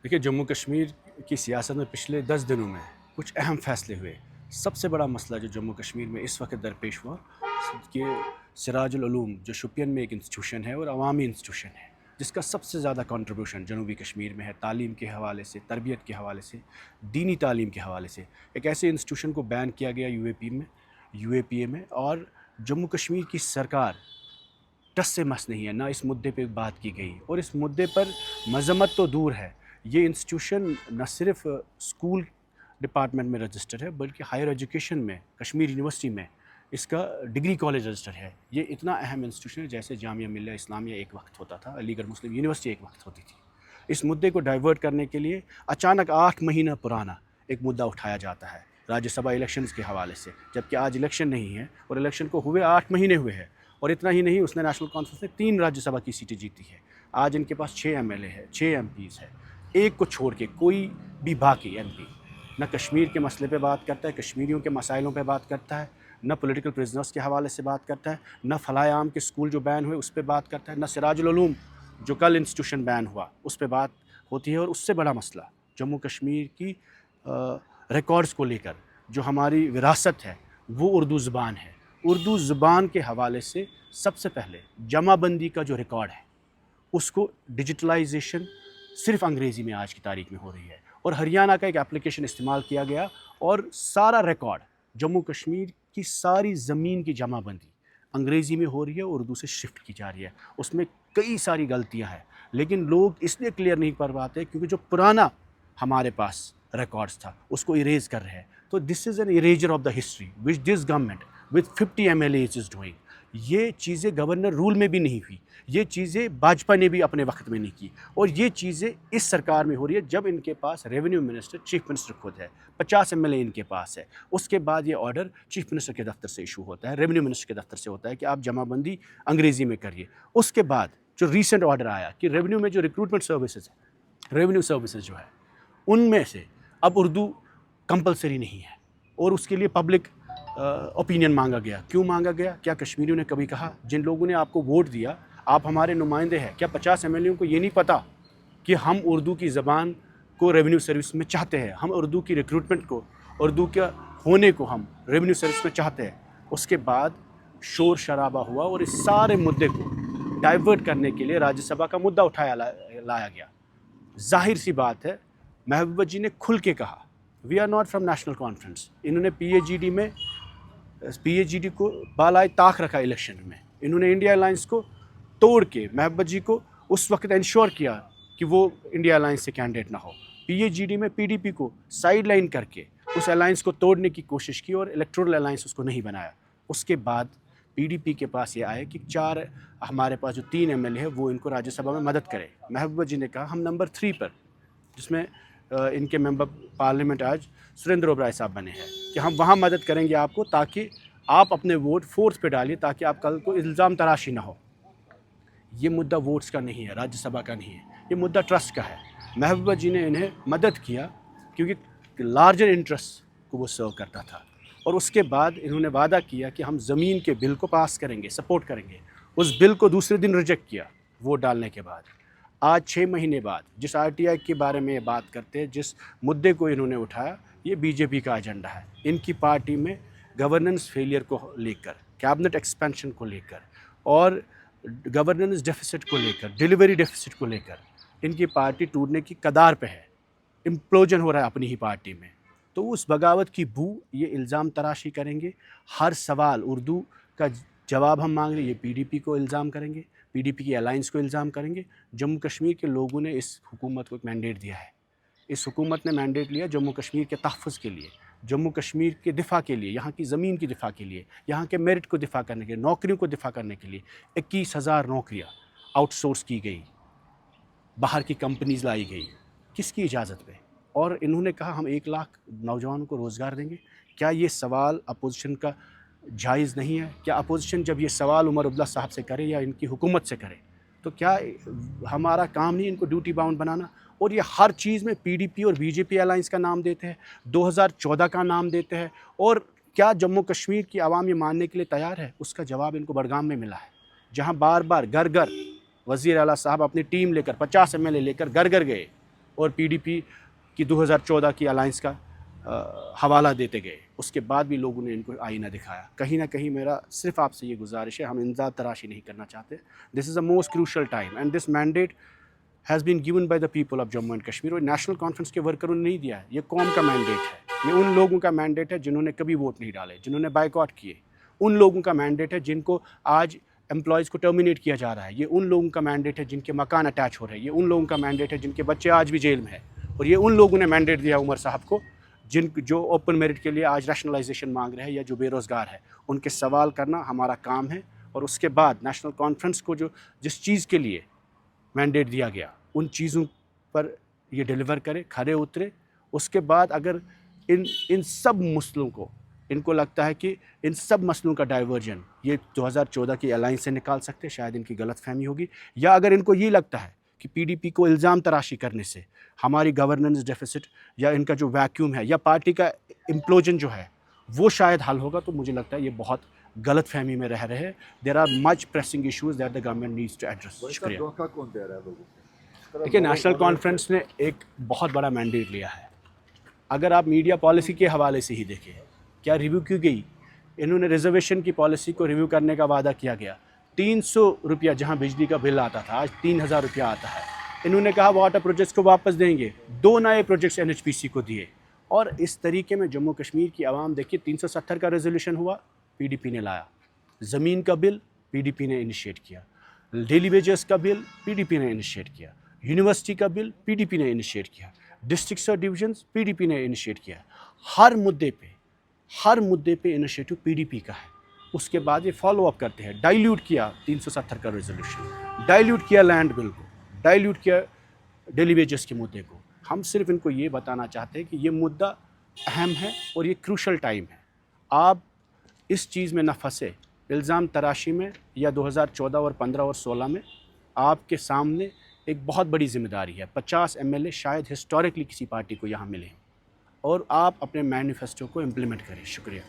देखिए, जम्मू कश्मीर की सियासत में पिछले 10 दिनों में कुछ अहम फैसले हुए। सबसे बड़ा मसला जो जम्मू कश्मीर में इस वक्त दरपेश हुआ कि सिराजुल उलूम जो शुपियन में एक इंस्टीट्यूशन है और अवामी इंस्टीट्यूशन है, जिसका सबसे ज़्यादा कंट्रीब्यूशन जनूबी कश्मीर में है, तालीम के हवाले से, तरबियत के हवाले से, दीनी तालीम के हवाले से। एक ऐसे इंस्टीट्यूशन को बैन किया गया यूएपीए में, और जम्मू कश्मीर की सरकार टस से मस नहीं है, ना इस मुद्दे पे बात की गई। और इस मुद्दे पर मजम्मत तो दूर है, ये इंस्टीट्यूशन न सिर्फ स्कूल डिपार्टमेंट में रजिस्टर है, बल्कि हायर एजुकेशन में कश्मीर यूनिवर्सिटी में इसका डिग्री कॉलेज रजिस्टर है। ये इतना अहम इंस्टीट्यूशन है जैसे जामिया मिल्लिया इस्लामिया एक वक्त होता था, अलीगढ़ मुस्लिम यूनिवर्सिटी एक वक्त होती थी। इस मुद्दे को डाइवर्ट करने के लिए अचानक 8 महीना पुराना एक मुद्दा उठाया जाता है राज्यसभा इलेक्शंस के हवाले से, जबकि आज इलेक्शन नहीं है और इलेक्शन को हुए 8 महीने हुए हैं। और इतना ही नहीं, उसने नेशनल कॉन्फ्रेंस में 3 राज्यसभा की सीटें जीती है। आज इनके पास 6 एमएलए है, 6 एमपीज़ है। एक को छोड़ के कोई भी बाकी एमपी न कश्मीर के मसले पे बात करता है, कश्मीरियों के मसाइलों पे बात करता है, न पॉलिटिकल प्रिजनर्स के हवाले से बात करता है, न फलाए आम के स्कूल जो बैन हुए उस पर बात करता है, न सिराजुल उलूम जो कल इंस्टीट्यूशन बैन हुआ उस पर बात होती है। और उससे बड़ा मसला जम्मू कश्मीर की रिकॉर्ड्स को लेकर जो हमारी विरासत है वो उर्दू ज़ुबान है। उर्दू ज़ुबान के हवाले से सबसे पहले जमाबंदी का जो रिकॉर्ड है उसको डिजिटलाइजेशन सिर्फ अंग्रेज़ी में आज की तारीख में हो रही है, और हरियाणा का एक एप्लीकेशन इस्तेमाल किया गया और सारा रिकॉर्ड जम्मू कश्मीर की सारी ज़मीन की जमाबंदी अंग्रेज़ी में हो रही है, उर्दू से शिफ्ट की जा रही है। उसमें कई सारी गलतियां हैं, लेकिन लोग इसलिए क्लियर नहीं कर पाते क्योंकि जो पुराना हमारे पास रिकॉर्ड्स था उसको इरेज कर रहे हैं। तो this is an eraser of the history which this government with 50 MLAs is doing. ये चीज़ें गवर्नर रूल में भी नहीं हुई, ये चीज़ें भाजपा ने भी अपने वक्त में नहीं की, और ये चीज़ें इस सरकार में हो रही है जब इनके पास रेवेन्यू मिनिस्टर, चीफ मिनिस्टर खुद है, 50 MLA इनके पास है। उसके बाद ये ऑर्डर चीफ मिनिस्टर के दफ्तर से इशू होता है, रेवेन्यू मिनिस्टर के दफ्तर से होता है कि आप जमाबंदी अंग्रेज़ी में करिए। उसके बाद जो रीसेंट ऑर्डर आया कि रेवेन्यू में जो रिक्रूटमेंट सर्विसेज है, रेवेन्यू सर्विसेज जो है उनमें से अब उर्दू कंपलसरी नहीं है, और उसके लिए पब्लिक ओपिनियन मांगा गया। क्यों मांगा गया? क्या कश्मीरियों ने कभी कहा जिन लोगों ने आपको वोट दिया आप हमारे नुमाइंदे हैं, क्या 50 MLA को ये नहीं पता कि हम उर्दू की ज़बान को रेवेन्यू सर्विस में चाहते हैं, हम उर्दू की रिक्रूटमेंट को, उर्दू के होने को हम रेवेन्यू सर्विस में चाहते हैं? उसके बाद शोर शराबा हुआ और इस सारे मुद्दे को डाइवर्ट करने के लिए राज्यसभा का मुद्दा लाया गया। जाहिर सी बात है, महबूबा जी ने खुल के कहा we are not from National Conference. इन्होंने पीएजीडी को बालाए ताक रखा इलेक्शन में। इन्होंने इंडिया अलायंस को तोड़ के महबूबा जी को उस वक्त इंश्योर किया कि वो इंडिया अलायंस से कैंडिडेट ना हो। पीएजीडी में पीडीपी को साइड लाइन करके उस अलायंस को तोड़ने की कोशिश की और इलेक्टोरल अलायंस उसको नहीं बनाया। उसके बाद पीडीपी के पास ये आया कि हमारे पास जो 3 MLA है वो इनको राज्यसभा में मदद करें। महबूबा जी ने कहा हम नंबर 3 पर, जिसमें इनके मेंबर पार्लियामेंट आज सुरेंद्र ओबराय साहब बने हैं, कि हम वहाँ मदद करेंगे आपको ताकि आप अपने वोट 4th पे डालिए ताकि आप कल को इल्ज़ाम तराशी ना हो। ये मुद्दा वोट्स का नहीं है, राज्यसभा का नहीं है, ये मुद्दा ट्रस्ट का है। महबूबा जी ने इन्हें मदद किया क्योंकि लार्जर इंटरेस्ट को वो सर्व करता था, और उसके बाद इन्होंने वादा किया कि हम ज़मीन के बिल को पास करेंगे, सपोर्ट करेंगे। उस बिल को दूसरे दिन रिजेक्ट किया वोट डालने के बाद। आज 6 महीने बाद जिस RTI के बारे में बात करते हैं, जिस मुद्दे को इन्होंने उठाया, ये बीजेपी का एजेंडा है। इनकी पार्टी में गवर्नेंस फेलियर को लेकर, कैबिनेट एक्सपेंशन को लेकर और गवर्नेंस डेफिसिट को लेकर, डिलीवरी डेफिसिट को लेकर इनकी पार्टी टूटने की कगार पे है। इम्प्लोजन हो रहा है अपनी ही पार्टी में। तो उस बगावत की बू ये इल्ज़ाम तराशी करेंगे। हर सवाल उर्दू का जवाब हम मांग रहे हैं, ये पीडीपी को इल्ज़ाम करेंगे, पीडीपी की अलायंस को इल्ज़ाम करेंगे। जम्मू कश्मीर के लोगों ने इस हुकूमत को एक मैंडेट दिया है। इस हुकूमत ने मैंडेट लिया जम्मू कश्मीर के तहफ़्फ़ुज़ के लिए, जम्मू कश्मीर के दिफा के लिए, यहाँ की ज़मीन की दिफा के लिए, यहाँ के मेरिट को दिफा करने के लिए, नौकरियों को दिफा करने के लिए। 21,000 नौकरियाँ आउटसोर्स की गई, बाहर की कंपनीज़ लाई गई, किसकी इजाज़त पे? और इन्होंने कहा हम 1 लाख नौजवानों को रोज़गार देंगे। क्या ये सवाल अपोजिशन का जायज़ नहीं है? क्या अपोजिशन जब ये सवाल उमर अब्दुल्ला साहब से करे या इनकी हुकूमत से करे तो क्या हमारा काम नहीं इनको ड्यूटी बाउंड बनाना? और ये हर चीज़ में पीडीपी और बीजेपी अलायंस का नाम देते हैं, 2014 का नाम देते हैं। और क्या जम्मू कश्मीर की आवाम ये मानने के लिए तैयार है? उसका जवाब इनको बडगाम में मिला है, जहाँ बार बार घर घर वज़ीर आला साहब अपनी टीम लेकर 50 MLA लेकर घर घर गए, اور PDP کی 2014 کی الائنس کا حوالہ دیتے گئے. اس کے بعد بھی لوگوں نے ان کو آئینہ دکھایا. کہیں نہ کہیں میرا صرف آپ سے یہ گزارش ہے, ہم انتظار تراشی نہیں کرنا چاہتے. This is a most crucial time and this mandate has been given by the people of Jammu and Kashmir. اور نیشنل کانفرنس کے ورکروں نے نہیں دیا ہے, یہ قوم کا مینڈیٹ ہے. یہ ان لوگوں کا مینڈیٹ ہے جنہوں نے کبھی ووٹ نہیں ڈالے, جنہوں نے بائیکاٹ کیے. ان لوگوں کا مینڈیٹ ہے جن کو آج امپلائیز کو ٹرمینیٹ کیا جا رہا ہے. یہ ان لوگوں کا مینڈیٹ ہے جن کے مکان اٹیچ ہو رہے ہیں. یہ ان لوگوں کا مینڈیٹ ہے جن کے بچے آج بھی جیل میں ہیں. اور یہ ان لوگوں نے مینڈیٹ دیا عمر صاحب کو جو اوپن میرٹ کے لیے آج ریشنلائزیشن مانگ رہے ہیں یا جو بے روزگار ہے. ان کے سوال کرنا ہمارا کام ہے. اور اس کے بعد نیشنل کانفرنس کو جس چیز کے لیے مینڈیٹ دیا گیا ان چیزوں پر یہ ڈیلیور کرے, کھڑے اترے. اس کے بعد اگر ان سب مسئلوں کو ان کو لگتا ہے کہ ان سب مسئلوں کا ڈائیورژن یہ 2014 کی الائنس سے نکال سکتے, شاید ان کی غلط فہمی ہوگی. یا اگر ان کو یہ لگتا ہے کہ PDP کو الزام تراشی کرنے سے ہماری گورننس ڈیفیسٹ یا ان کا جو ویکیوم ہے یا پارٹی کا امپلوژن جو ہے وہ شاید حل ہوگا, تو مجھے لگتا ہے یہ بہت غلط فہمی میں رہ رہے ہیں. There are much pressing issues that the government needs to address. شکریہ. دھوکہ کون دے رہا ہے لوگوں کو؟ دیکھیے, نیشنل کانفرنس نے ایک بہت بڑا مینڈیٹ لیا ہے. اگر آپ میڈیا پالیسی کے حوالے سے ہی دیکھیں, کیا ریویو کی گئی؟ انہوں نے ریزرویشن کی پالیسی کو ریویو کرنے کا وعدہ کیا گیا. 300 روپیہ جہاں بجلی کا بل آتا تھا آج 3000 روپیہ آتا ہے. انہوں نے کہا واٹر پروجیکٹس کو واپس دیں گے. 2 نئے پروجیکٹس NHPC کو دیے. اور اس طریقے میں جموں کشمیر کی عوام دیکھیے, 370 کا ریزولوشن ہوا, PDP نے لایا. زمین کا بل PDP نے انیشیٹ کیا. ڈیلی ویجز کا بل PDP نے انیشیٹ کیا. یونیورسٹی کا بل PDP نے انیشیٹ کیا. ڈسٹرکٹس اور ڈویژنس PDP نے انیشیٹ کیا. ہر مدعے پہ انیشیٹو PDP کا ہے. اس کے بعد یہ فالو اپ کرتے ہیں. ڈائلیوٹ کیا 370 کا ریزولوشن, ڈائلیوٹ کیا لینڈ بل کو, ڈائلیوٹ کیا ڈیلی ویجز کے مدعے کو. ہم صرف ان کو یہ بتانا چاہتے ہیں کہ یہ مدعا اہم ہے اور یہ کروشل ٹائم ہے. آپ اس چیز میں نہ پھنسے, الزام تراشی میں, یا 2014 اور 15 اور 16 میں. آپ کے سامنے ایک بہت بڑی ذمہ داری ہے. 50 MLA شاید ہسٹوریکلی کسی پارٹی کو یہاں ملے, اور آپ اپنے مینیفیسٹو کو امپلیمنٹ کریں. شکریہ.